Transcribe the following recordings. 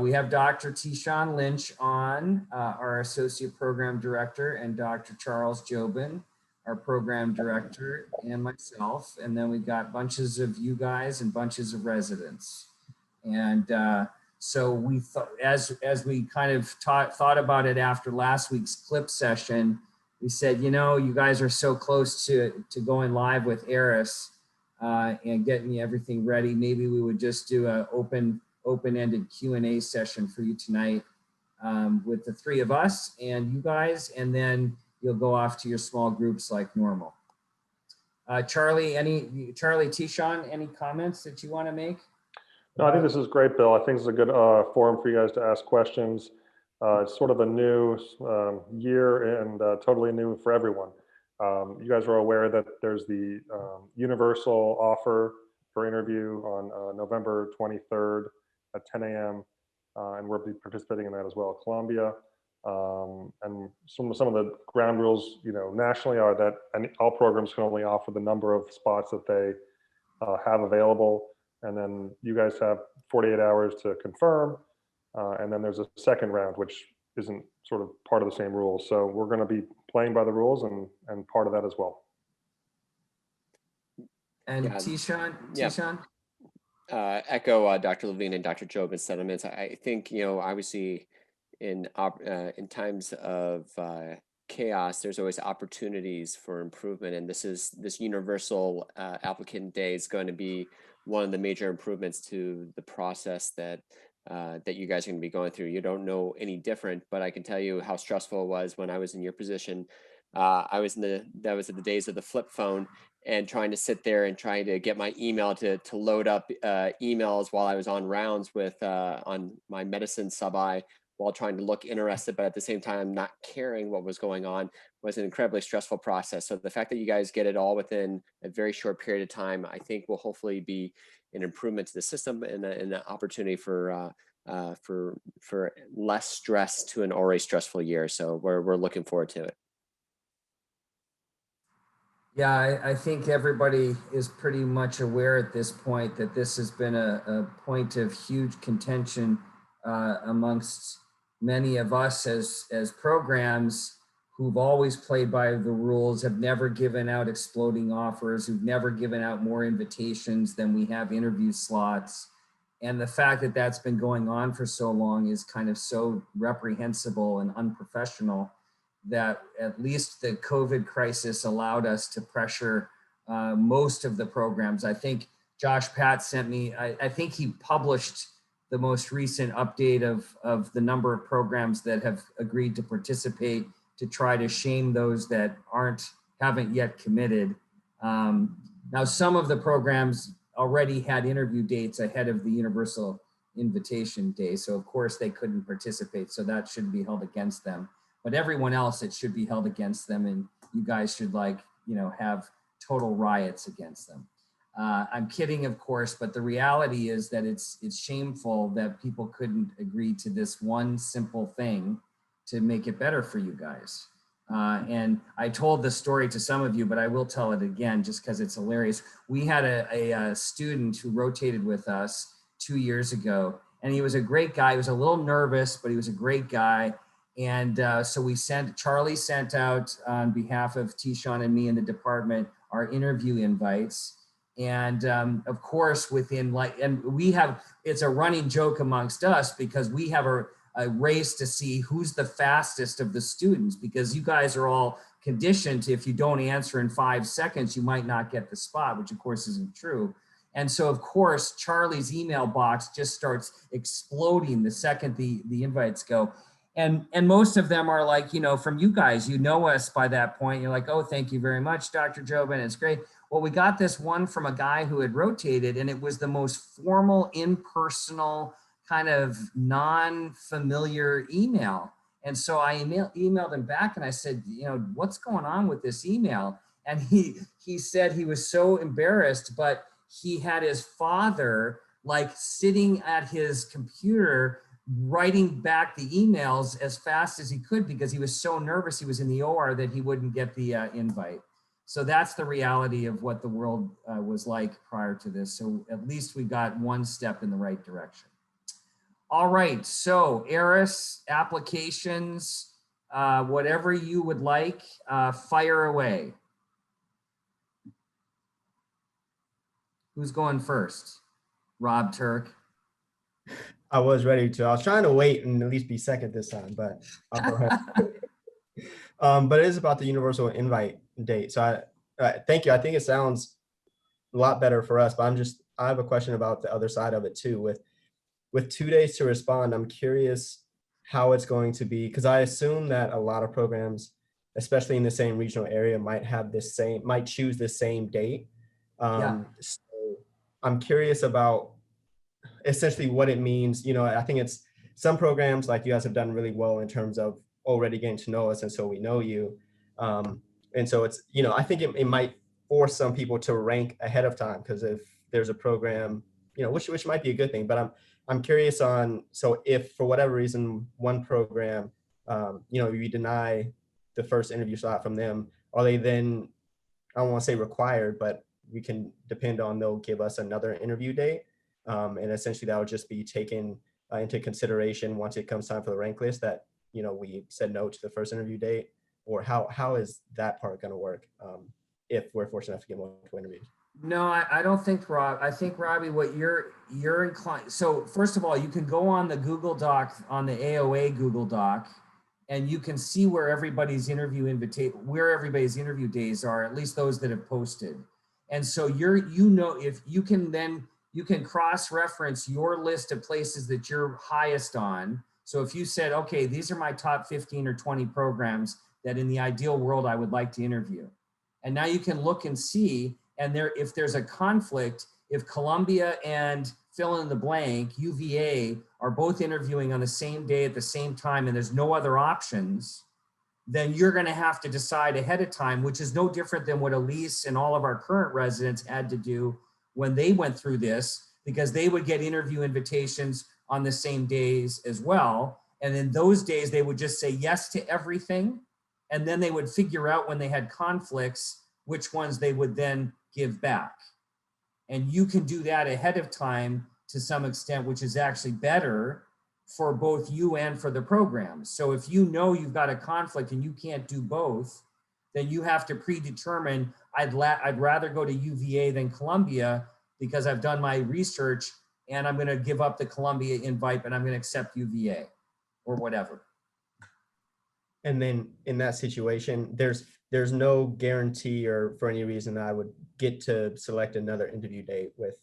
We have Dr. Tishan Lynch on, our Associate Program Director, and Dr. Charles Jobin, our Program Director, and myself. And then we've got bunches of you guys and bunches of residents. And so we thought, as we kind of thought about it after last week's clip session, we said, you know, you guys are so close to going live with Eris and getting everything ready. Maybe we would just do an open-ended Q&A session for you tonight with the three of us and you guys, and then you'll go off to your small groups like normal. Charlie, Tishan, any comments that you want to make? No, I think this is great, Bill. I think it's a good forum for you guys to ask questions. It's sort of a new year and totally new for everyone. You guys are aware that there's the universal offer for interview on November 23rd at 10 a.m. And we'll be participating in that as well at Columbia. And some of the ground rules, you know, nationally are that all programs can only offer the number of spots that they have available. And then you guys have 48 hours to confirm. And then there's a second round, which isn't sort of part of the same rules. So we're going to be playing by the rules and part of that as well. And yeah. Tishan? Echo Dr. Levine and Dr. Jobin's sentiments. I think, you know, obviously in times of chaos, there's always opportunities for improvement. And this universal applicant day is going to be one of the major improvements to the process that you guys are going to be going through. You don't know any different, but I can tell you how stressful it was when I was in your position. That was in the days of the flip phone and trying to sit there and trying to get my email to load up emails while I was on rounds with on my medicine sub-I while trying to look interested, but at the same time not caring what was going on was an incredibly stressful process. So the fact that you guys get it all within a very short period of time, I think will hopefully be an improvement to the system and an opportunity for less stress to an already stressful year. So we're looking forward to it. Yeah, I think everybody is pretty much aware at this point that this has been a point of huge contention amongst many of us as programs who've always played by the rules, have never given out exploding offers, who've never given out more invitations than we have interview slots. And the fact that that's been going on for so long is kind of so reprehensible and unprofessional that at least the COVID crisis allowed us to pressure most of the programs. I think Josh Pat sent me, I think he published the most recent update of the number of programs that have agreed to participate to try to shame those that haven't yet committed. Now, some of the programs already had interview dates ahead of the universal invitation day. So of course they couldn't participate. So that should be held against them. But everyone else, it should be held against them. And you guys should have total riots against them. I'm kidding, of course, but the reality is that it's shameful that people couldn't agree to this one simple thing to make it better for you guys. And I told the story to some of you, but I will tell it again just because it's hilarious. We had a student who rotated with us 2 years ago, and he was a great guy. He was a little nervous, but he was a great guy. And so Charlie sent out on behalf of Tishan and me in the department, our interview invites. And of course, it's a running joke amongst us because we have a race to see who's the fastest of the students, because you guys are all conditioned to, if you don't answer in 5 seconds, you might not get the spot, which of course isn't true. And so of course, Charlie's email box just starts exploding the second the invites go. And most of them are like, from you guys, us by that point. You're like, oh, thank you very much, Dr. Jobin, it's great. Well, we got this one from a guy who had rotated, and it was the most formal, impersonal, kind of non-familiar email. And so I emailed him back and I said, what's going on with this email? And he said he was so embarrassed, but he had his father sitting at his computer writing back the emails as fast as he could because he was so nervous he was in the OR that he wouldn't get the invite. So that's the reality of what the world was like prior to this. So at least we got one step in the right direction. All right, so Eris, applications, whatever you would like, fire away. Who's going first? Rob Turk. I was ready to. I was trying to wait and at least be second this time, but I'll go ahead. But it is about the universal invite date. So thank you. I think it sounds a lot better for us, but I have a question about the other side of it too. With 2 days to respond, I'm curious how it's going to be, because I assume that a lot of programs, especially in the same regional area, might choose the same date. So I'm curious about essentially what it means. I think it's some programs like you guys have done really well in terms of already getting to know us, and so we know you. And so it's, I think it might force some people to rank ahead of time, because if there's a program, which might be a good thing, but I'm curious on, so if for whatever reason one program, you deny the first interview slot from them, are they then, I don't want to say required, but we can depend on they'll give us another interview date. And essentially that would just be taken into consideration once it comes time for the rank list that, we said no to the first interview date, or how is that part going to work if we're fortunate enough to get multiple interviews? No, I don't think, Rob. I think, Robbie, what you're inclined. So first of all, you can go on the Google Doc, on the AOA Google Doc, and you can see where everybody's interview days are, at least those that have posted. And so if you can then, you can cross-reference your list of places that you're highest on. So if you said, okay, these are my top 15 or 20 programs that in the ideal world I would like to interview. And now you can look and see, and if there's a conflict, if Columbia and fill in the blank, UVA, are both interviewing on the same day at the same time and there's no other options, then you're going to have to decide ahead of time, which is no different than what Elise and all of our current residents had to do when they went through this, because they would get interview invitations on the same days as well. And in those days, they would just say yes to everything. And then they would figure out when they had conflicts, which ones they would then give back. And you can do that ahead of time to some extent, which is actually better for both you and for the program. So if you know you've got a conflict and you can't do both, then you have to predetermine, I'd rather go to UVA than Columbia because I've done my research and I'm going to give up the Columbia invite, but I'm going to accept UVA or whatever. And then in that situation, there's no guarantee or for any reason that I would get to select another interview date with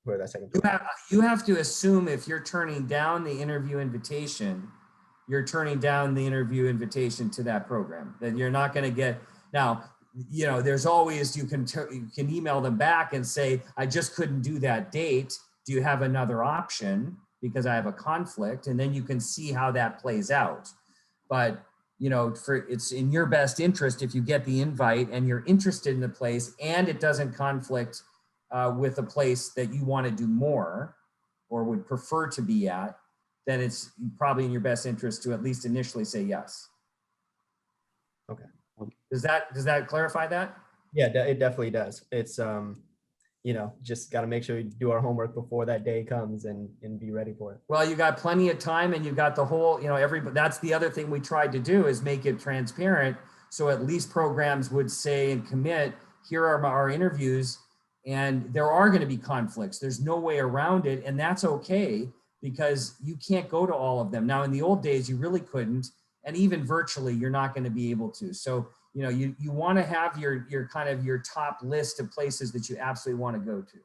where that second. You have to assume if you're turning down the interview invitation, you're turning down the interview invitation to that program, that you're not going to get. Now, there's always, you can email them back and say, I just couldn't do that date. Do you have another option? Because I have a conflict. And then you can see how that plays out. But, it's in your best interest if you get the invite and you're interested in the place and it doesn't conflict with a place that you want to do more or would prefer to be at, then it's probably in your best interest to at least initially say yes. Okay. Does that clarify that? Yeah, it definitely does. It's, just got to make sure we do our homework before that day comes and be ready for it. Well, you got plenty of time and you've got the whole, that's the other thing we tried to do is make it transparent. So at least programs would say and commit, here are our interviews, and there are going to be conflicts. There's no way around it. And that's okay because you can't go to all of them. Now, in the old days, you really couldn't. And even virtually, you're not going to be able to. So, you want to have your kind of your top list of places that you absolutely want to go to.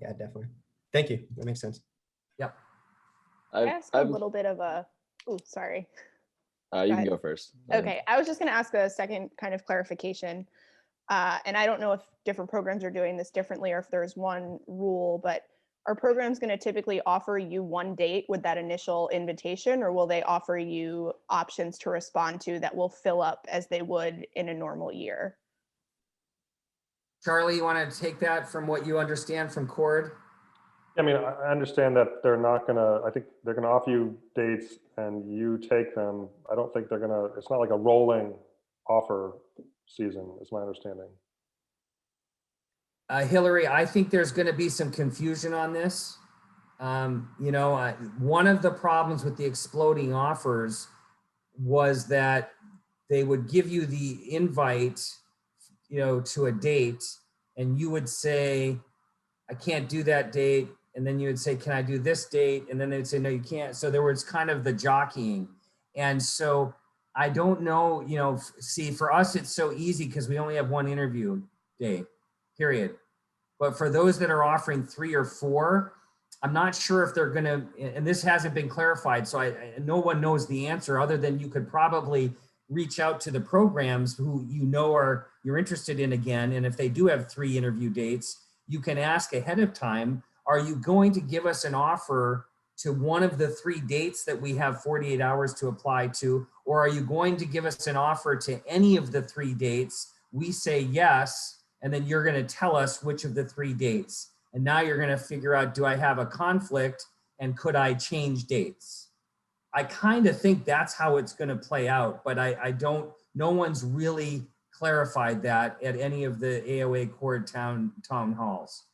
Yeah, definitely. Thank you. That makes sense. Yep. I ask a little bit of a, sorry. You can go first. Okay, I was just going to ask a second kind of clarification. And I don't know if different programs are doing this differently or if there's one rule, but are programs going to typically offer you one date with that initial invitation, or will they offer you options to respond to that will fill up as they would in a normal year? Charlie, you want to take that from what you understand from Cord? I mean, I understand that they're not going to, I think they're going to offer you dates and you take them. I don't think they're going to, it's not like a rolling offer season, is my understanding. Hillary, I think there's going to be some confusion on this. One of the problems with the exploding offers was that they would give you the invite, to a date, and you would say, I can't do that date. And then you would say, can I do this date? And then they'd say, no, you can't. So there was kind of the jockeying. And so I don't know, see, for us, it's so easy because we only have one interview day, period. But for those that are offering 3 or 4, I'm not sure if they're going to, and this hasn't been clarified. So no one knows the answer other than you could probably reach out to the programs who you're interested in again. And if they do have 3 interview dates, you can ask ahead of time, are you going to give us an offer to one of the 3 dates that we have 48 hours to apply to? Or are you going to give us an offer to any of the 3 dates? We say yes, and then you're going to tell us which of the 3 dates. And now you're going to figure out, do I have a conflict and could I change dates? I kind of think that's how it's going to play out, but no one's really clarified that at any of the AOA core town halls.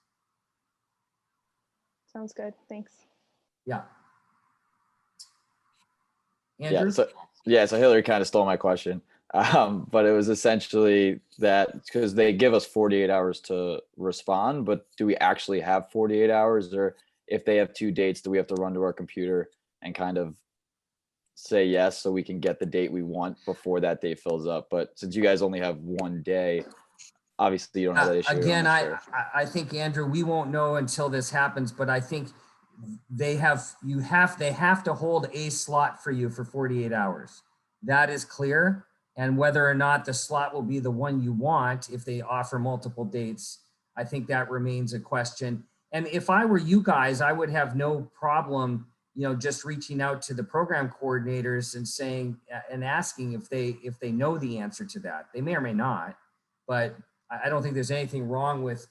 Sounds good. Thanks. Yeah. Andrew? So Hillary kind of stole my question. But it was essentially that because they give us 48 hours to respond, but do we actually have 48 hours? Or if they have 2 dates, do we have to run to our computer and kind of say yes so we can get the date we want before that date fills up? But since you guys only have 1 day, obviously you don't have that issue. Again, I think, Andrew, we won't know until this happens, but I think they have to hold a slot for you for 48 hours. That is clear. And whether or not the slot will be the one you want, if they offer multiple dates, I think that remains a question. And if I were you guys, I would have no problem, just reaching out to the program coordinators and saying, and asking if they know the answer to that. They may or may not, but I don't think there's anything wrong with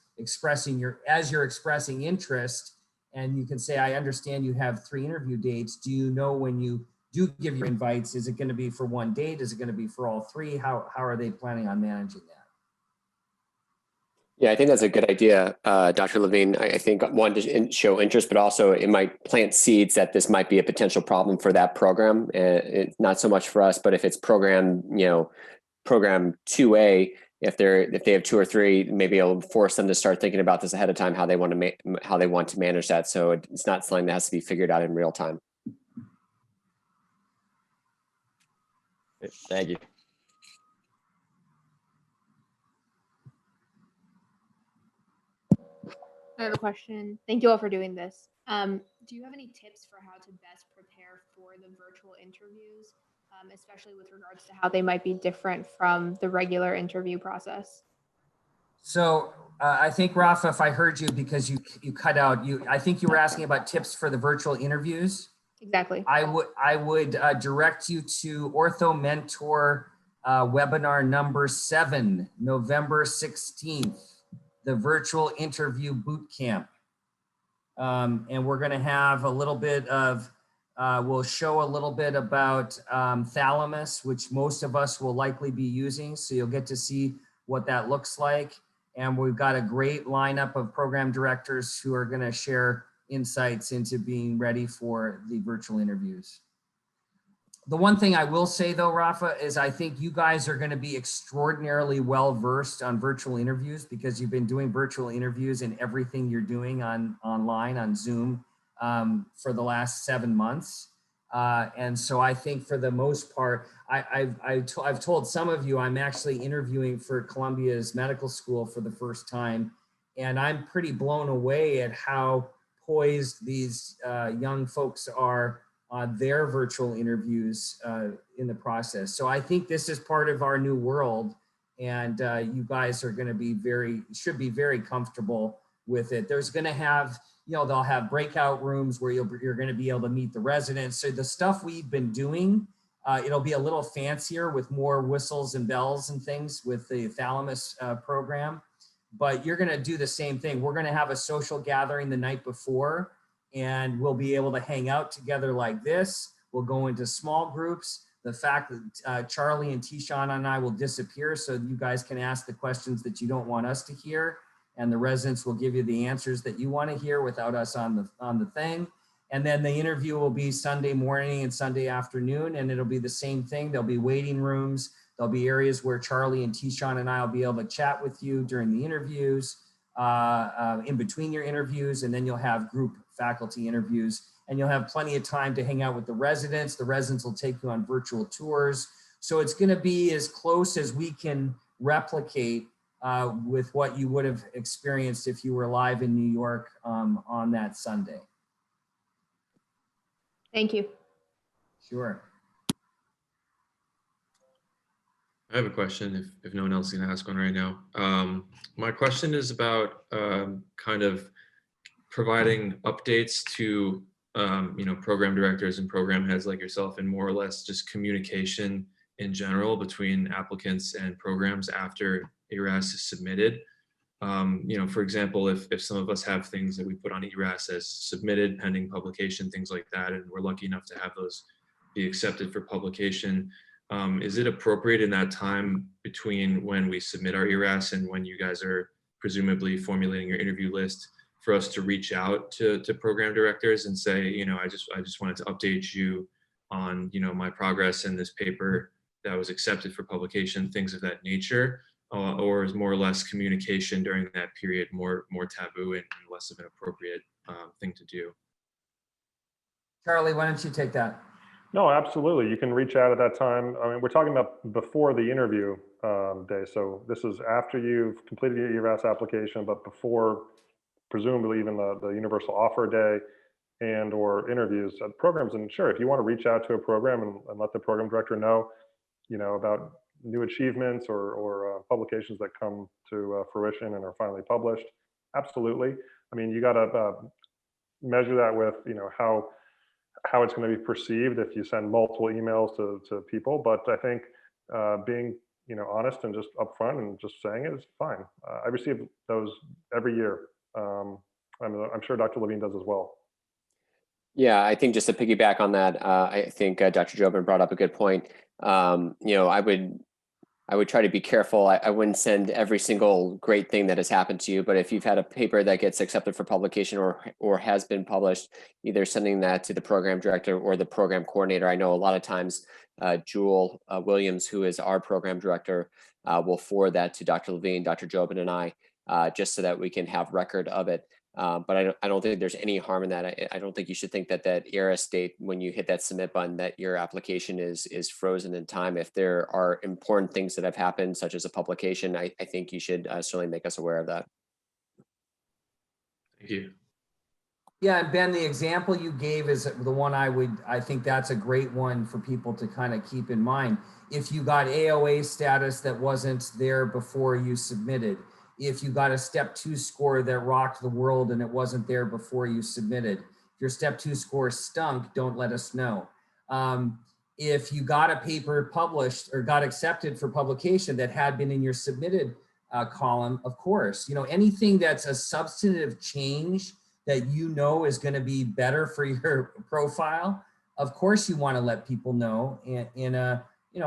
as you're expressing interest, and you can say, I understand you have 3 interview dates. Do you know when you do give your invites, is it going to be for 1 date? Is it going to be for all 3? How are they planning on managing that? Yeah, I think that's a good idea, Dr. Levine. I think one to show interest, but also it might plant seeds that this might be a potential problem for that program. It's not so much for us, but if it's program 2A, if they have 2 or 3, maybe it'll force them to start thinking about this ahead of time, how they want to manage that. So it's not something that has to be figured out in real time. Thank you. I have a question. Thank you all for doing this. Do you have any tips for how to best prepare for the virtual interviews, especially with regards to how they might be different from the regular interview process? So I think, Rafa, if I heard you, because you cut out, I think you were asking about tips for the virtual interviews. Exactly. I would direct you to Ortho Mentor webinar number 7, November 16th, the virtual interview boot camp. And we're going to have a little bit of, we'll show a little bit about thalamus, which most of us will likely be using. So you'll get to see what that looks like. And we've got a great lineup of program directors who are going to share insights into being ready for the virtual interviews. The one thing I will say though, Rafa, is I think you guys are going to be extraordinarily well versed on virtual interviews because you've been doing virtual interviews in everything you're doing online on Zoom for the last 7 months. And so I think for the most part, I've told some of you I'm actually interviewing for Columbia's medical school for the first time. And I'm pretty blown away at how poised these young folks are on their virtual interviews in the process. So I think this is part of our new world, and you guys are going to be should be very comfortable with it. There's going to have, they'll have breakout rooms where you're going to be able to meet the residents. So the stuff we've been doing, it'll be a little fancier with more whistles and bells and things with the thalamus program. But you're going to do the same thing. We're going to have a social gathering the night before, and we'll be able to hang out together like this. We'll go into small groups. The fact that Charlie and Tishan and I will disappear so you guys can ask the questions that you don't want us to hear. and the residents will give you the answers that you want to hear without us on the thing. And then the interview will be Sunday morning and Sunday afternoon, and it'll be the same thing. There'll be waiting rooms. There'll be areas where Charlie and Tishan and I will be able to chat with you during the interviews, in between your interviews, and then you'll have group faculty interviews, and you'll have plenty of time to hang out with the residents. The residents will take you on virtual tours. So it's going to be as close as we can replicate with what you would have experienced if you were live in New York on that Sunday. Thank you. Sure. I have a question if no one else is going to ask one right now. My question is about kind of providing updates to program directors and program heads like yourself, and more or less just communication in general between applicants and programs after ERAS is submitted. For example, if some of us have things that we put on ERAS as submitted pending publication, things like that, and we're lucky enough to have those be accepted for publication, is it appropriate in that time between when we submit our ERAS and when you guys are presumably formulating your interview list for us to reach out to program directors and say, I just wanted to update you on, my progress in this paper that was accepted for publication, things of that nature? Or is more or less communication during that period more taboo and less of an appropriate thing to do? Charlie, why don't you take that? No, absolutely. You can reach out at that time. I mean, we're talking about before the interview day. So this is after you've completed your ERAS application, but before presumably even the universal offer day and or interviews at programs. And sure, if you want to reach out to a program and let the program director know, about new achievements or publications that come to fruition and are finally published, absolutely. I mean, you got to measure that with, how it's going to be perceived if you send multiple emails to people. But I think being, honest and just upfront and just saying it is fine. I receive those every year. I'm sure Dr. Levine does as well. Yeah, I think just to piggyback on that, I think Dr. Jobin brought up a good point. I would try to be careful. I wouldn't send every single great thing that has happened to you, but if you've had a paper that gets accepted for publication or has been published, either sending that to the program director or the program coordinator. I know a lot of times Jewel Williams, who is our program director, will forward that to Dr. Levine, Dr. Jobin, and I, just so that we can have record of it. But I don't think there's any harm in that. I don't think you should think that ERAS date, when you hit that submit button, that your application is frozen in time. If there are important things that have happened, such as a publication, I think you should certainly make us aware of that. Thank you. Yeah, and Ben, the example you gave is the one I think that's a great one for people to kind of keep in mind. If you got AOA status that wasn't there before you submitted, if you got a step 2 score that rocked the world and it wasn't there before you submitted, if your step 2 score stunk, don't let us know. If you got a paper published or got accepted for publication that had been in your submitted column, of course, anything that's a substantive change that is going to be better for your profile, of course you want to let people know in a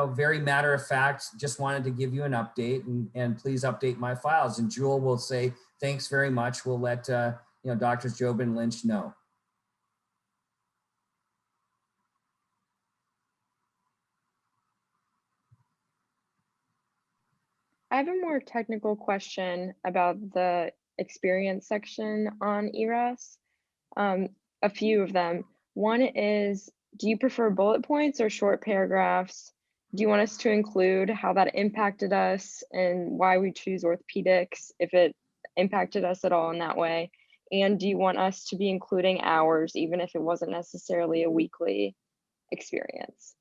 very matter of fact, just wanted to give you an update and please update my files. And Jewel will say, thanks very much. We'll let Drs. Jobin and Lynch know. I have a more technical question about the experience section on ERAS. A few of them. One is, do you prefer bullet points or short paragraphs? Do you want us to include how that impacted us and why we choose orthopedics, if it impacted us at all in that way? And do you want us to be including hours, even if it wasn't necessarily a weekly experience?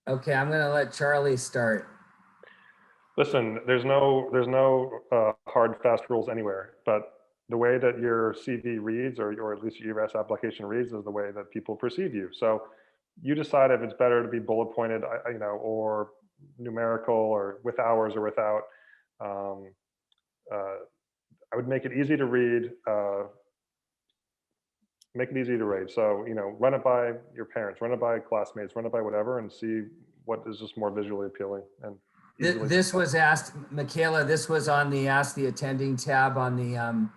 Okay, I'm going to let Charlie start. Listen, there's no hard, fast rules anywhere, but the way that your CV reads, or at least your ERAS application reads, is the way that people perceive you. So you decide if it's better to be bullet pointed, or numerical, or with hours or without. I would make it easy to read. Make it easy to read. So, run it by your parents, run it by classmates, run it by whatever, and see what is just more visually appealing. And easily. This was asked, Michaela, this was on the Ask the Attending tab on the,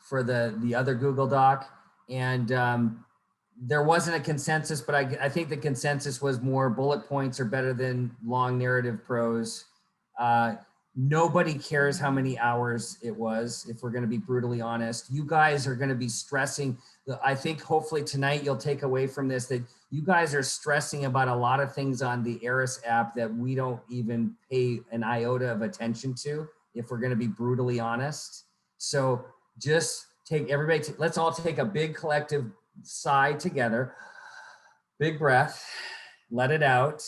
for the other Google Doc. And there wasn't a consensus, but I think the consensus was more bullet points are better than long narrative prose. Nobody cares how many hours it was, if we're going to be brutally honest. You guys are going to be stressing. I think hopefully tonight you'll take away from this that you guys are stressing about a lot of things on the Eris app that we don't even pay an iota of attention to, if we're going to be brutally honest. So just take everybody, let's all take a big collective sigh together. Big breath, let it out.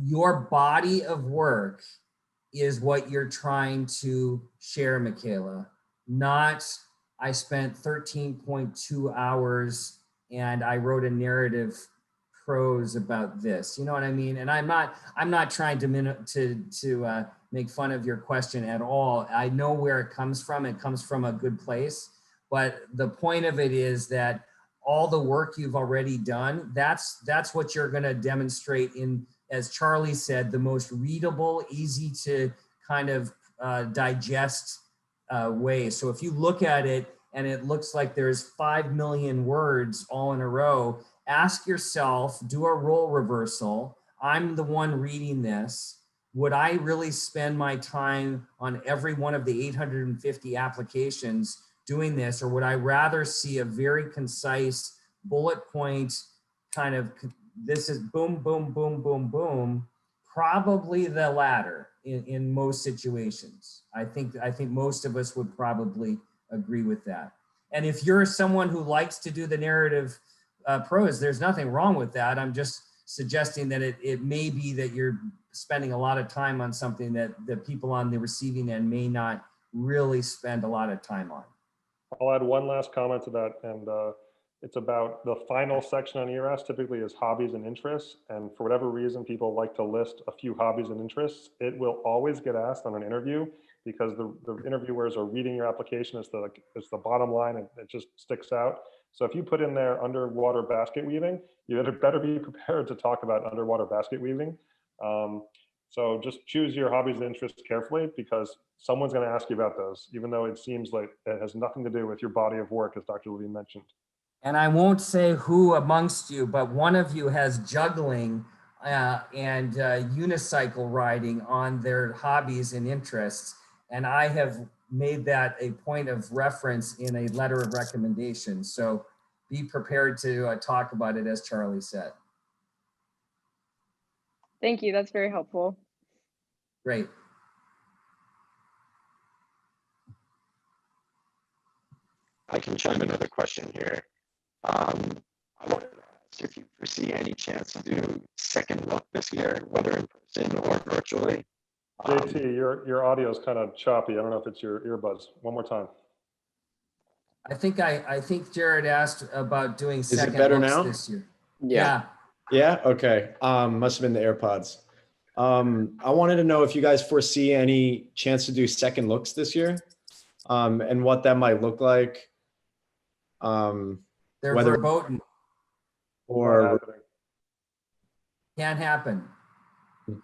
Your body of work is what you're trying to share, Michaela, not I spent 13.2 hours and I wrote a narrative prose about this. You know what I mean? And I'm not trying to make fun of your question at all. I know where it comes from. It comes from a good place. But the point of it is that all the work you've already done, that's what you're going to demonstrate in, as Charlie said, the most readable, easy to kind of digest way. So if you look at it and it looks like there's 5 million words all in a row, ask yourself, do a role reversal. I'm the one reading this. Would I really spend my time on every one of the 850 applications doing this, or would I rather see a very concise bullet point kind of, this is boom, boom, boom, boom, boom? Probably the latter in most situations. I think most of us would probably agree with that. And if you're someone who likes to do the narrative prose, there's nothing wrong with that. I'm just suggesting that it may be that you're spending a lot of time on something that the people on the receiving end may not really spend a lot of time on. I'll add one last comment to that, and it's about the final section on ERAS typically is hobbies and interests. And for whatever reason, people like to list a few hobbies and interests. It will always get asked on an interview because the interviewers are reading your application. It's the bottom line, and it just sticks out. So if you put in there underwater basket weaving, you better be prepared to talk about underwater basket weaving. So just choose your hobbies and interests carefully, because someone's going to ask you about those, even though it seems like it has nothing to do with your body of work, as Dr. Levine mentioned. And I won't say who amongst you, but one of you has juggling and unicycle riding on their hobbies and interests. And I have made that a point of reference in a letter of recommendation. So be prepared to talk about it, as Charlie said. Thank you. That's very helpful. Great. I can chime another question here. I wanted to ask if you foresee any chance to do second look this year, whether in person or virtually. JT, your audio is kind of choppy. I don't know if it's your earbuds. One more time. I think Jared asked about doing it second better looks now? this year. Yeah. Yeah. Okay. Must have been the AirPods. I wanted to know if you guys foresee any chance to do second looks this year, and what that might look like. They're Whether- verboten. Or Can't happen.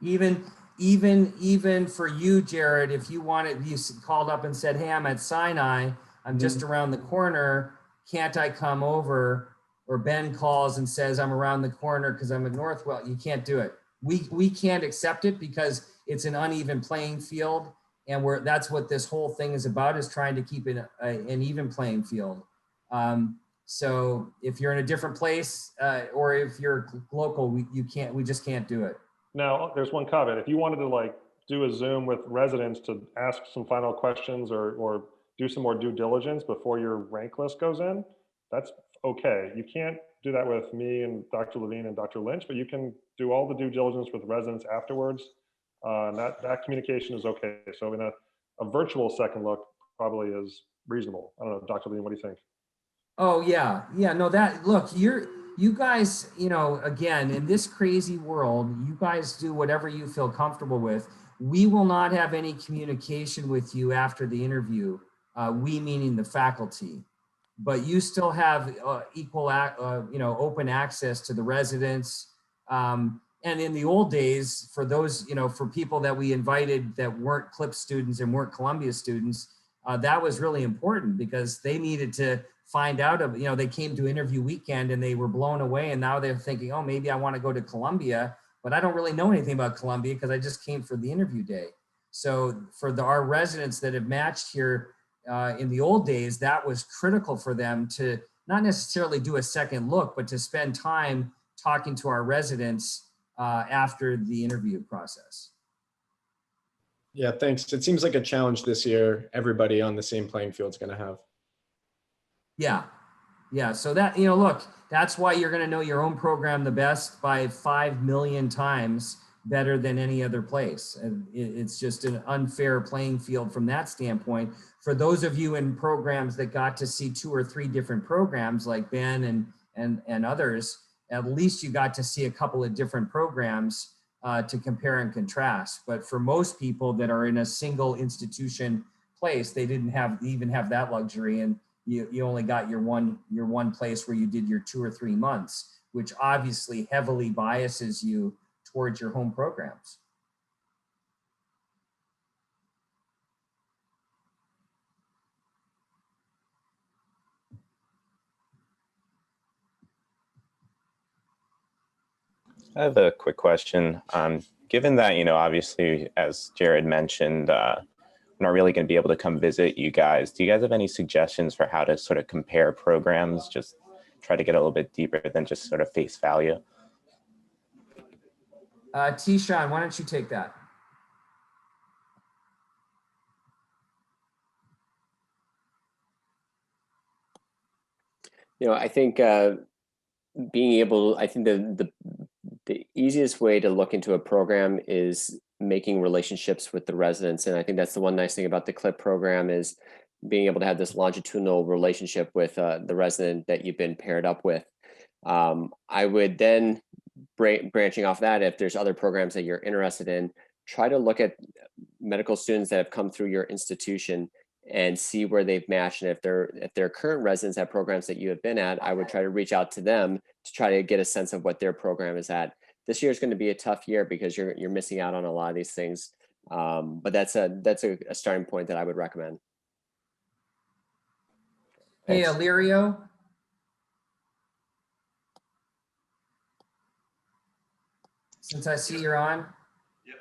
Even for you, Jared, if you wanted, you called up and said, hey, I'm at Sinai, I'm just around the corner, can't I come over? Or Ben calls and says, I'm around the corner because I'm at Northwell. You can't do it. We can't accept it because it's an uneven playing field. And that's what this whole thing is about, is trying to keep it an even playing field. So if you're in a different place or if you're local, we just can't do it. Now, there's one caveat. If you wanted to like do a Zoom with residents to ask some final questions or do some more due diligence before your rank list goes in, that's okay. You can't do that with me and Dr. Levine and Dr. Lynch, but you can do all the due diligence with residents afterwards. And that communication is okay. So in a virtual second look probably is reasonable. I don't know, Dr. Levine, what do you think? Oh yeah. No, look, you guys, again, in this crazy world, you guys do whatever you feel comfortable with. We will not have any communication with you after the interview. We meaning the faculty, but you still have equal, open access to the residents. And in the old days, for those, for people that we invited that weren't CLIP students and weren't Columbia students, that was really important because they needed to find out they came to interview weekend and they were blown away. And now they're thinking, oh, maybe I want to go to Columbia, but I don't really know anything about Columbia because I just came for the interview day. So for our residents that have matched here in the old days, that was critical for them to not necessarily do a second look, but to spend time talking to our residents after the interview process. Yeah, thanks. It seems like a challenge this year. Everybody on the same playing field is going to have. Yeah. So that, look, that's why you're going to know your own program the best by 5 million times better than any other place. And it's just an unfair playing field from that standpoint. For those of you in programs that got to see 2 or 3 different programs like Ben and others, at least you got to see a couple of different programs to compare and contrast. But for most people that are in a single institution place, they didn't even have that luxury. And you only got your one place where you did your 2 or 3 months, which obviously heavily biases you towards your home programs. I have a quick question. Given that, obviously, as Jared mentioned, we're not really going to be able to come visit you guys. Do you guys have any suggestions for how to sort of compare programs? Just try to get a little bit deeper than just sort of face value. T-Shawn, why don't you take that? I think being able, I think the easiest way to look into a program is making relationships with the residents. And I think that's the one nice thing about the CLIP program is being able to have this longitudinal relationship with the resident that you've been paired up with. I would then, branching off that, if there's other programs that you're interested in, try to look at medical students that have come through your institution and see where they've matched. And if they're current residents at programs that you have been at, I would try to reach out to them to try to get a sense of what their program is at. This year is going to be a tough year because you're missing out on a lot of these things. But that's a starting point that I would recommend. Hey, Illyrio. Since I see you're on. Yep.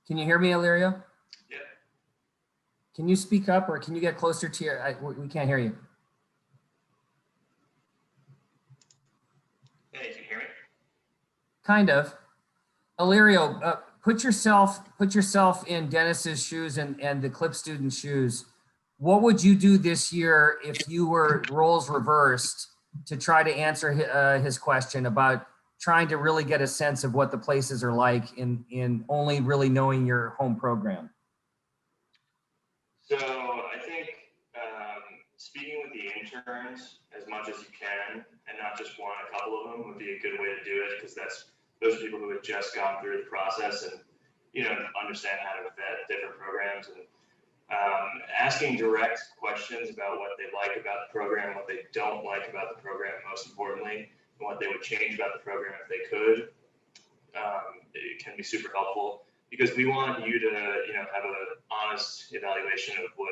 Can you hear me, Illyrio? Yep. Can you speak up or can you get closer to your, we can't hear you. Hey, can you hear me? Kind of. Illyrio, put yourself in Dennis's shoes and the CLIP student's shoes. What would you do this year if you were roles reversed to try to answer his question about trying to really get a sense of what the places are like in only really knowing your home program? So I think speaking with the interns as much as you can, and not just one, a couple of them would be a good way to do it, because those are people who have just gone through the process and understand how to vet different programs, and asking direct questions about what they like about the program, what they don't like about the program, most importantly, and what they would change about the program if they could. It can be super helpful because we want you to have an honest evaluation of what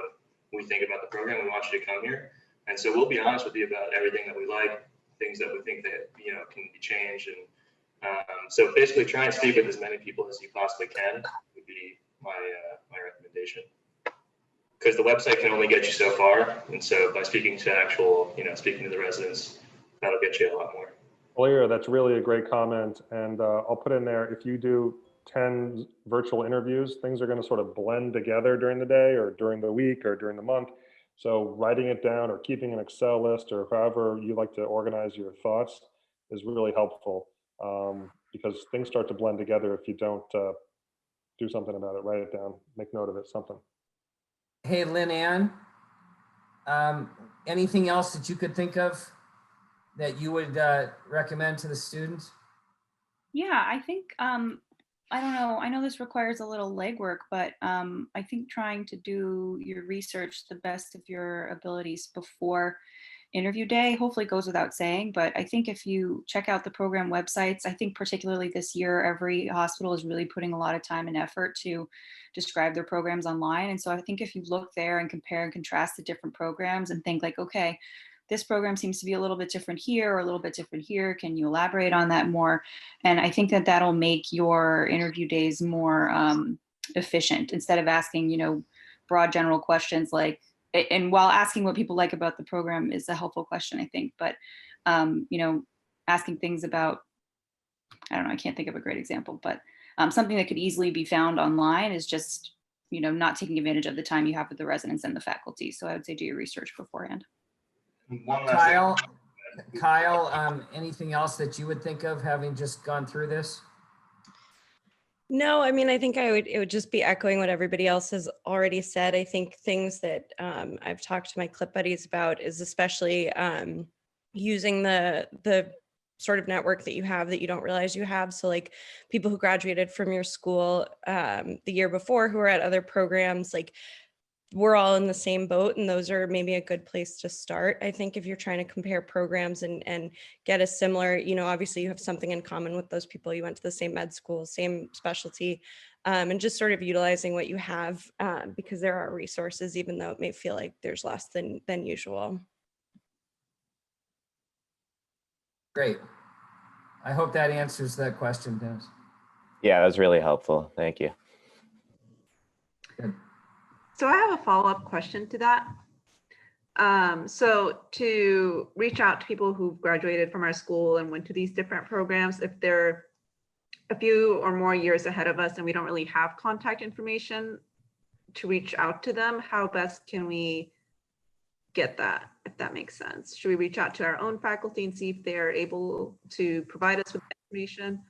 we think about the program. We want you to come here, and so we'll be honest with you about everything that we like, things that we think that can be changed, and so basically try and speak with as many people as you possibly can would be my recommendation, because the website can only get you so far, and so by speaking to speaking to the residents, that'll get you a lot more. Well, that's really a great comment, and I'll put in there, if you do 10 virtual interviews, things are going to sort of blend together during the day or during the week or during the month. So writing it down or keeping an Excel list or however you like to organize your thoughts is really helpful, because things start to blend together if you don't do something about it. Write it down, make note of it, something. Hey, Lynn Ann, anything else that you could think of that you would recommend to the students? Yeah, I think, I don't know, I know this requires a little legwork, but I think trying to do your research the best of your abilities before interview day. Hopefully it goes without saying, but I think if you check out the program websites, I think particularly this year, every hospital is really putting a lot of time and effort to describe their programs online. And so I think if you look there and compare and contrast the different programs and think like, okay, this program seems to be a little bit different here or a little bit different here. Can you elaborate on that more? And I think that that'll make your interview days more efficient instead of asking, you know, broad general questions like, and while asking what people like about the program is a helpful question, I think, but you know, asking things about, I don't know, I can't think of a great example, but something that could easily be found online is just, you know, not taking advantage of the time you have with the residents and the faculty. So I would say do your research beforehand. One last thing. Kyle, anything else that you would think of having just gone through this? No, I mean, I think it would just be echoing what everybody else has already said. I think things that I've talked to my clip buddies about is especially using the sort of network that you have that you don't realize you have. So like people who graduated from your school the year before who are at other programs, like we're all in the same boat, and those are maybe a good place to start. I think if you're trying to compare programs and get a similar, you know, obviously you have something in common with those people. You went to the same med school, same specialty, and just sort of utilizing what you have because there are resources, even though it may feel like there's less than usual. Great. I hope that answers that question, Dennis. Yeah, that was really helpful. Thank you. Good. So I have a follow-up question to that. So to reach out to people who've graduated from our school and went to these different programs, if they're a few or more years ahead of us and we don't really have contact information to reach out to them, how best can we get that, if that makes sense? Should we reach out to our own faculty and see if they're able to provide us with information?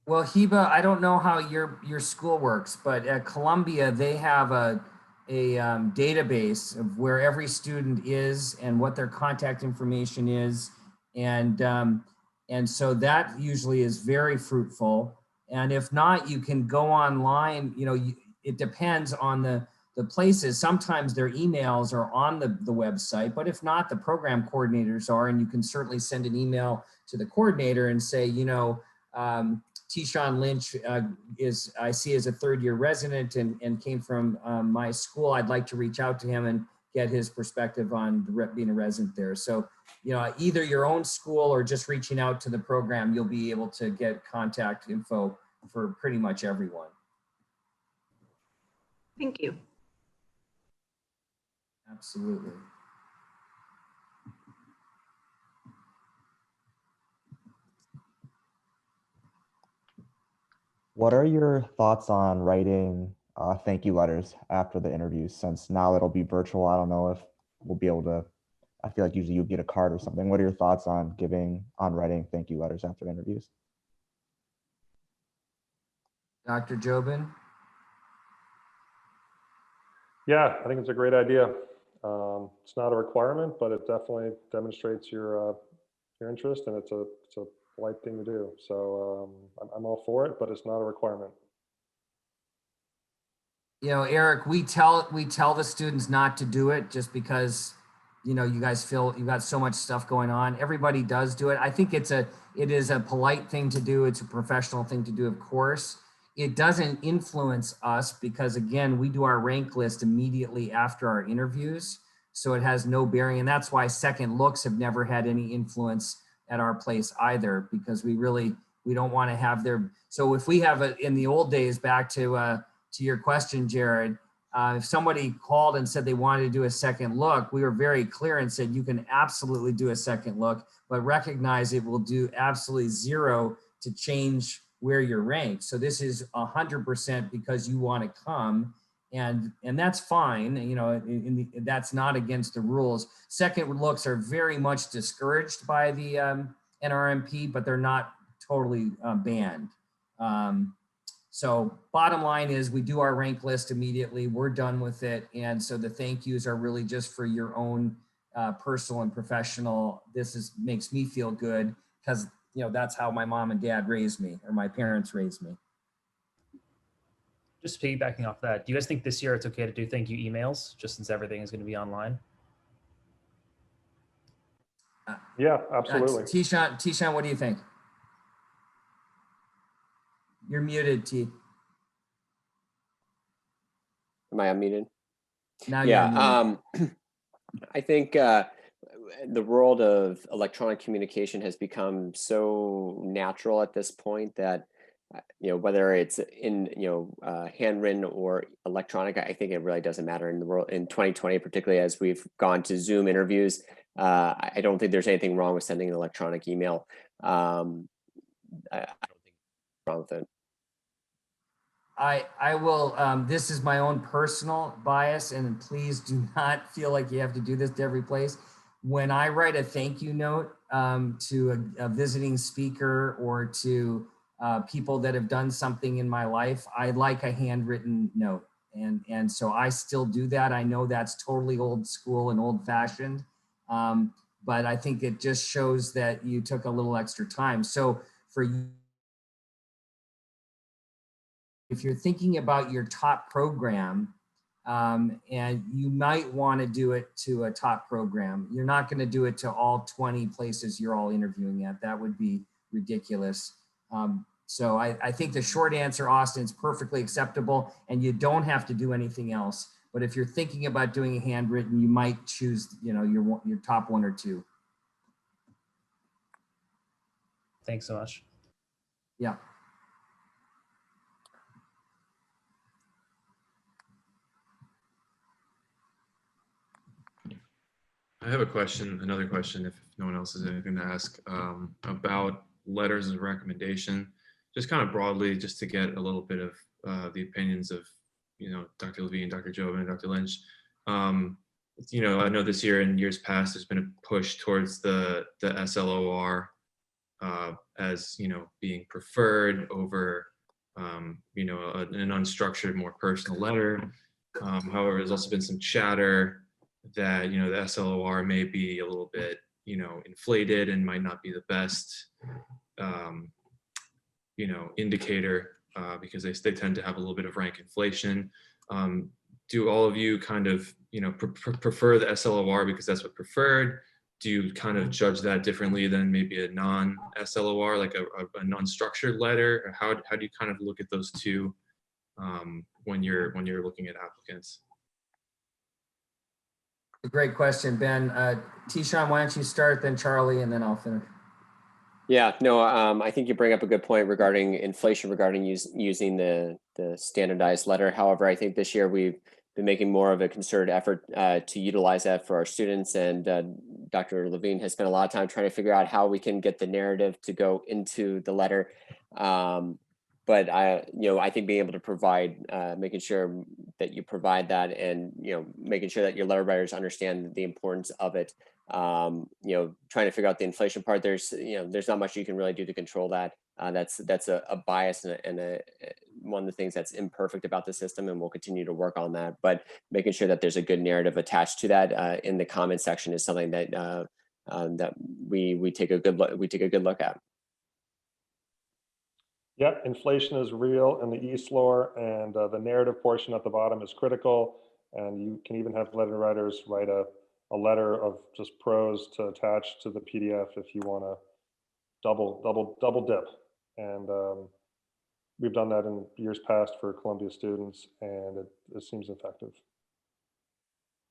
Well, Heba, I don't know how your school works, but at Columbia, they have a database of where every student is and what their contact information is. And so that usually is very fruitful. And if not, you can go online, you know, it depends on the places. Sometimes their emails are on the website, but if not, the program coordinators are, and you can certainly send an email to the coordinator and say, you know, Tishan Lynch I see as a third-year resident and came from my school. I'd like to reach out to him and get his perspective on being a resident there. So, you know, either your own school or just reaching out to the program, you'll be able to get contact info for pretty much everyone. Thank you. Absolutely. What are your thoughts on writing thank you letters after the interviews? Since now it'll be virtual, I don't know if we'll be able to, I feel like usually you get a card or something. What are your thoughts on writing thank you letters after interviews? Dr. Jobin? Yeah, I think it's a great idea. It's not a requirement, but it definitely demonstrates your interest, and it's a polite thing to do. So I'm all for it, but it's not a requirement. You know, Eric, we tell the students not to do it just because, you know, you guys feel you've got so much stuff going on. Everybody does do it. I think it is a polite thing to do. It's a professional thing to do, of course. It doesn't influence us because, again, we do our rank list immediately after our interviews. So it has no bearing. And that's why second looks have never had any influence at our place either, because we don't want to have their, so if we have in the old days, back to your question, Jared, if somebody called and said they wanted to do a second look, we were very clear and said, you can absolutely do a second look, but recognize it will do absolutely zero to change where you're ranked. So this is 100% because you want to come, and that's fine. You know, that's not against the rules. Second looks are very much discouraged by the NRMP, but they're not totally banned. So bottom line is we do our rank list immediately. We're done with it. And so the thank yous are really just for your own personal and professional. This makes me feel good because, you know, that's how my mom and dad raised me, or my parents raised me. Just piggybacking off that, do you guys think this year it's okay to do thank you emails just since everything is going to be online? Yeah, absolutely. Tishan, what do you think? You're muted, T. Am I unmuted? Now you're Yeah, unmuted. I think the world of electronic communication has become so natural at this point that whether it's in handwritten or electronic, I think it really doesn't matter in the world in 2020, particularly as we've gone to Zoom interviews. I don't think there's anything wrong with sending an electronic email. I don't think wrong with it. I will, this is my own personal bias, and please do not feel like you have to do this to every place. When I write a thank you note to a visiting speaker or to people that have done something in my life, I like a handwritten note. And so I still do that. I know that's totally old school and old fashioned, but I think it just shows that you took a little extra time. So for you, if you're thinking about your top program, and you might want to do it to a top program, you're not going to do it to all 20 places you're all interviewing at. That would be ridiculous. So I think the short answer, Austin, is perfectly acceptable, and you don't have to do anything else. But if you're thinking about doing a handwritten, you might choose, your top one or two. Thanks so much. Yeah. I have a question, another question, if no one else has anything to ask, about letters of recommendation, just kind of broadly, just to get a little bit of the opinions of, Dr. Levine, Dr. Jobin, and Dr. Lynch. I know this year and years past, there's been a push towards the SLOR as, being preferred over, an unstructured, more personal letter. However, there's also been some chatter that the SLOR may be a little bit inflated and might not be the best indicator because they tend to have a little bit of rank inflation. Do all of you kind of prefer the SLOR because that's what preferred? Do you kind of judge that differently than maybe a non-SLOR, like a non-structured letter? Or how do you kind of look at those two when you're looking at applicants? A great question, Ben. Tishan, why don't you start, then Charlie, and then I'll finish. Yeah, no, I think you bring up a good point regarding inflation, regarding using the standardized letter. However, I think this year we've been making more of a concerted effort to utilize that for our students. And Dr. Levine has spent a lot of time trying to figure out how we can get the narrative to go into the letter. But I think being able to provide, making sure that you provide that, and making sure that your letter writers understand the importance of it. Trying to figure out the inflation part. There's not much you can really do to control that. That's a bias and one of the things that's imperfect about the system, and we'll continue to work on that. But making sure that there's a good narrative attached to that in the comment section is something that that we take a good look at. Yep, inflation is real in the ESLOR, and the narrative portion at the bottom is critical. And you can even have letter writers write a letter of just prose to attach to the PDF if you want to double dip. And we've done that in years past for Columbia students, and it seems effective.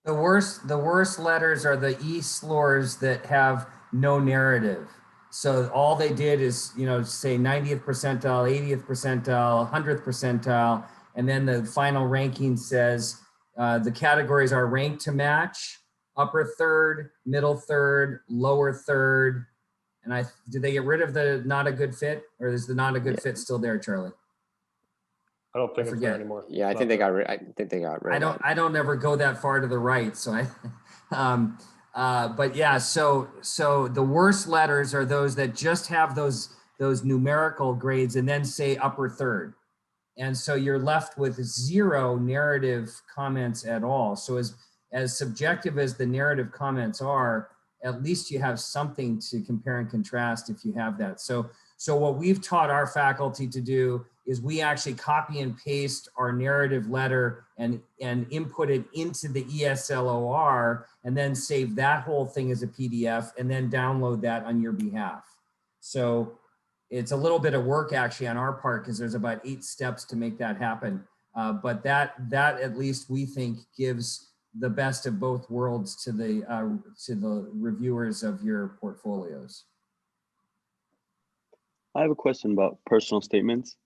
The worst letters are the ESLORs that have no narrative. So all they did is, say 90th percentile, 80th percentile, 100th percentile, and then the final ranking says the categories are ranked to match, upper third, middle third, lower third. And did they get rid of the not a good fit, or is the not a good fit still there, Charlie? I don't think it's there anymore. Yeah, I think they got rid. I think they got rid. I don't ever go that far to the right, so but yeah, so the worst letters are those that just have those numerical grades and then say upper third. And so you're left with 0 narrative comments at all. So as subjective as the narrative comments are, at least you have something to compare and contrast if you have that. So what we've taught our faculty to do is we actually copy and paste our narrative letter and input it into the ESLOR, and then save that whole thing as a PDF and then download that on your behalf. So it's a little bit of work actually on our part, because there's about 8 steps to make that happen. But that at least we think gives the best of both worlds to the reviewers of your portfolios. I have a question about personal statements.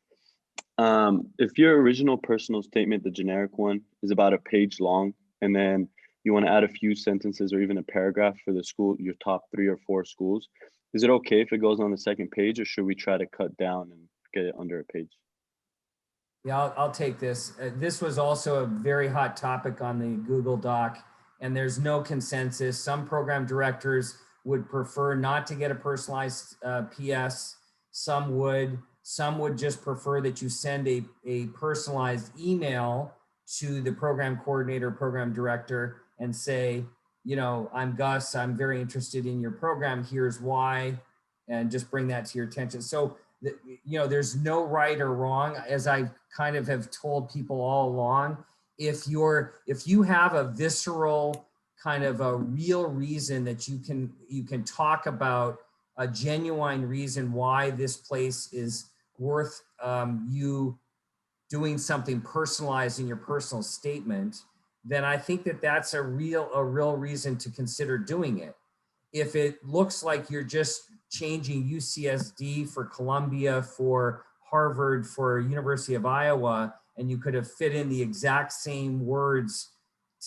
If your original personal statement, the generic one, is about a page long, and then you want to add a few sentences or even a paragraph for the school, your top 3 or 4 schools, is it okay if it goes on the second page, or should we try to cut down and get it under a page? Yeah, I'll take this. This was also a very hot topic on the Google Doc, and there's no consensus. Some program directors would prefer not to get a personalized PS. Some would just prefer that you send a personalized email to the program coordinator, program director, and say, you know, I'm Gus, I'm very interested in your program, here's why, and just bring that to your attention. So, you know, there's no right or wrong. As I kind of have told people all along, if you have a visceral kind of a real reason that you can talk about, a genuine reason why this place is worth you doing something personalized in your personal statement, then I think that that's a real reason to consider doing it. If it looks like you're just changing UCSD for Columbia, for Harvard, for University of Iowa, and you could have fit in the exact same words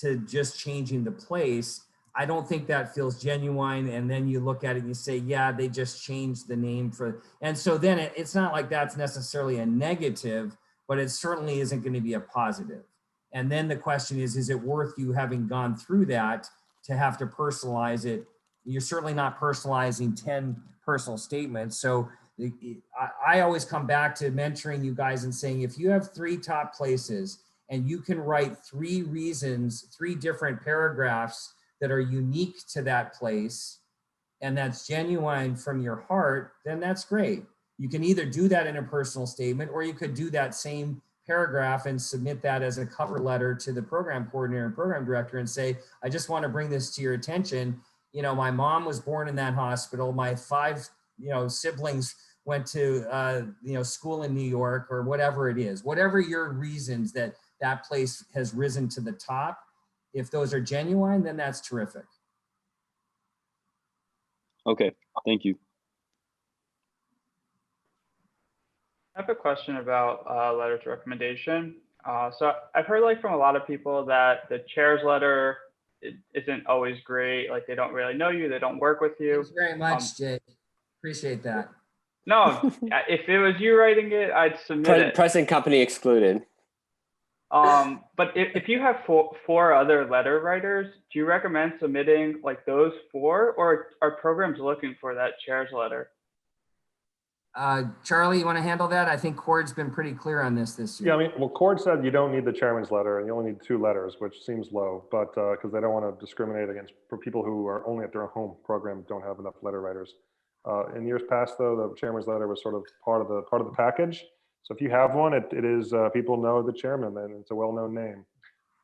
to just changing the place, I don't think that feels genuine. And then you look at it and you say, yeah, they just changed the name for, and so then it's not like that's necessarily a negative, but it certainly isn't going to be a positive. And then the question is it worth you having gone through that to have to personalize it? You're certainly not personalizing 10 personal statements. So I always come back to mentoring you guys and saying, if you have 3 top places and you can write 3 reasons, 3 different paragraphs that are unique to that place, and that's genuine from your heart, then that's great. You can either do that in a personal statement, or you could do that same paragraph and submit that as a cover letter to the program coordinator and program director and say, I just want to bring this to your attention. You know, my mom was born in that hospital. My 5, siblings went to, school in New York, or whatever it is, whatever your reasons that place has risen to the top. If those are genuine, then that's terrific. Okay, thank you. I have a question about letters of recommendation. So I've heard from a lot of people that the chair's letter isn't always great. Like, they don't really know you, they don't work with you. Thanks very much, Jay. Appreciate that. No, if it was you writing it, I'd submit it. Present company excluded. But if you have 4 other letter writers, do you recommend submitting those 4, or are programs looking for that chair's letter? Charlie, you want to handle that? I think Cord's been pretty clear on this year. Yeah, I mean, well, Cord said you don't need the chairman's letter and you only need 2 letters, which seems low, but because they don't want to discriminate for people who are only at their home program, don't have enough letter writers. In years past, though, the chairman's letter was sort of part of the package. So if you have one, it is people know the chairman, and it's a well-known name.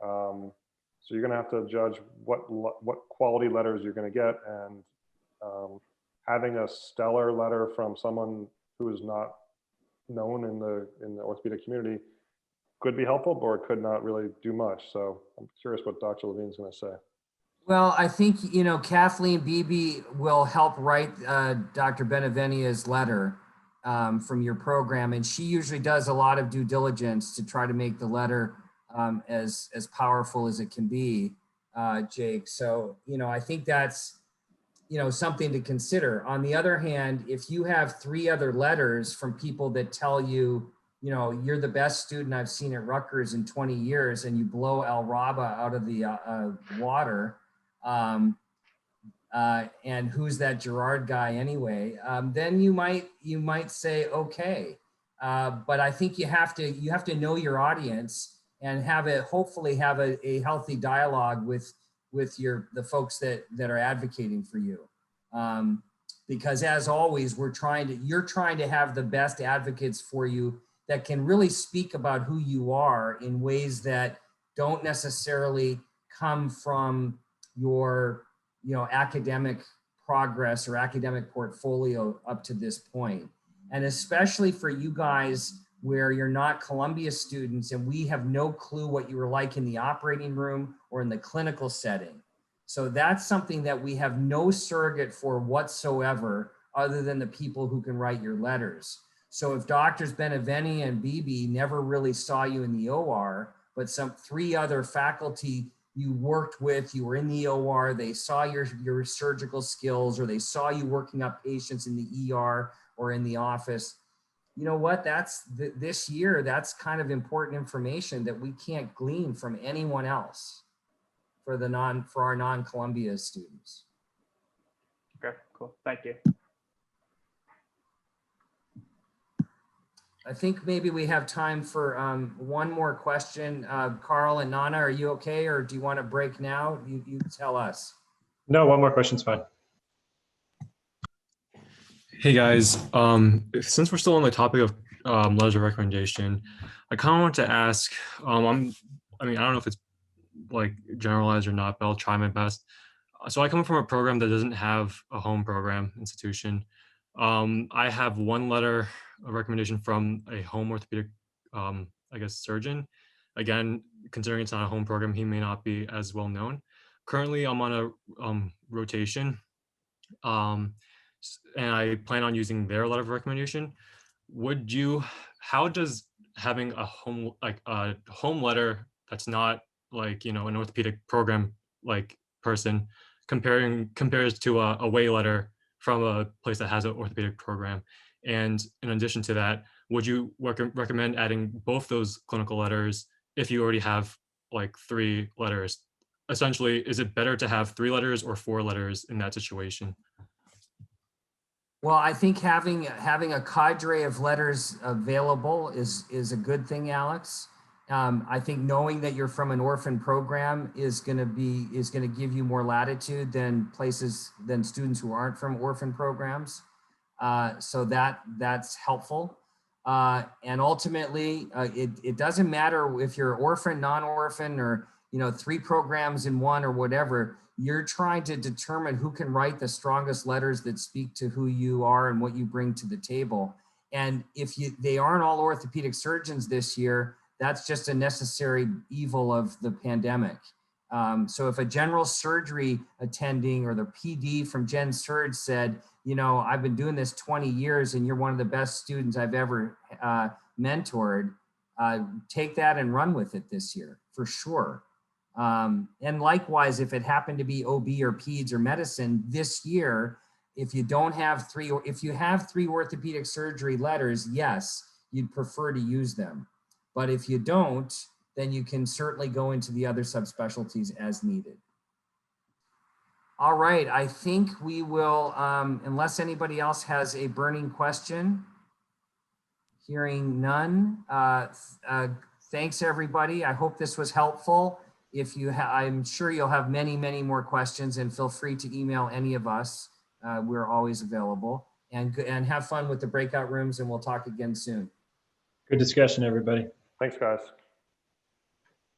So you're going to have to judge what quality letters you're going to get, and having a stellar letter from someone who is not known in the orthopedic community could be helpful, or it could not really do much. So I'm curious what Dr. Levine's going to say. Well, I think, Kathleen Beebe will help write Dr. Benevenia's letter from your program. And she usually does a lot of due diligence to try to make the letter as powerful as it can be, Jake. So, I think that's, something to consider. On the other hand, if you have 3 other letters from people that tell you, you're the best student I've seen at Rutgers in 20 years, and you blow Al Raba out of the water, and who's that Gerard guy anyway, then you might say, okay. But I think you have to know your audience and hopefully have a healthy dialogue with the folks that are advocating for you. Because as always, you're trying to have the best advocates for you that can really speak about who you are in ways that don't necessarily come from your, academic progress or academic portfolio up to this point. And especially for you guys where you're not Columbia students and we have no clue what you were like in the operating room or in the clinical setting. So that's something that we have no surrogate for whatsoever other than the people who can write your letters. So if Doctors Beneveni and Beebe never really saw you in the OR, but some 3 other faculty you worked with, you were in the OR, they saw your surgical skills, or they saw you working up patients in the ER or in the office, you know what, this year, that's kind of important information that we can't glean from anyone else for our non-Columbia students. Okay, cool. Thank you. I think maybe we have time for one more question. Carl and Nana, are you okay, or do you want to break now? You tell us. No, one more question's fine. Hey guys, since we're still on the topic of letters of recommendation, I kind of want to ask, I don't know if it's like generalized or not, but I'll try my best. So I come from a program that doesn't have a home program institution. I have one letter of recommendation from a home orthopedic, surgeon. Again, considering it's not a home program, he may not be as well known. Currently, I'm on a rotation, and I plan on using their letter of recommendation. How does having a home letter that's not an orthopedic program person compares to a away letter from a place that has an orthopedic program? And in addition to that, would you recommend adding both those clinical letters if you already have 3 letters? Essentially, is it better to have 3 letters or 4 letters in that situation? Well, I think having a cadre of letters available is a good thing, Alex. I think knowing that you're from an orphan program is going to give you more latitude than students who aren't from orphan programs. So that's helpful. And ultimately, it doesn't matter if you're orphan, non-orphan, or 3 programs in one or whatever. You're trying to determine who can write the strongest letters that speak to who you are and what you bring to the table. And if they aren't all orthopedic surgeons this year, that's just a necessary evil of the pandemic. So if a general surgery attending or the PD from Gen Surg said, I've been doing this 20 years and you're one of the best students I've ever mentored, take that and run with it this year, for sure. And likewise, if it happened to be OB or peds or medicine this year, if you have 3 orthopedic surgery letters, yes, you'd prefer to use them. But if you don't, then you can certainly go into the other subspecialties as needed. All right, I think we will, unless anybody else has a burning question, hearing none, thanks everybody. I hope this was helpful. I'm sure you'll have many, many more questions, and feel free to email any of us. We're always available, and have fun with the breakout rooms, and we'll talk again soon. Good discussion, everybody. Thanks, guys.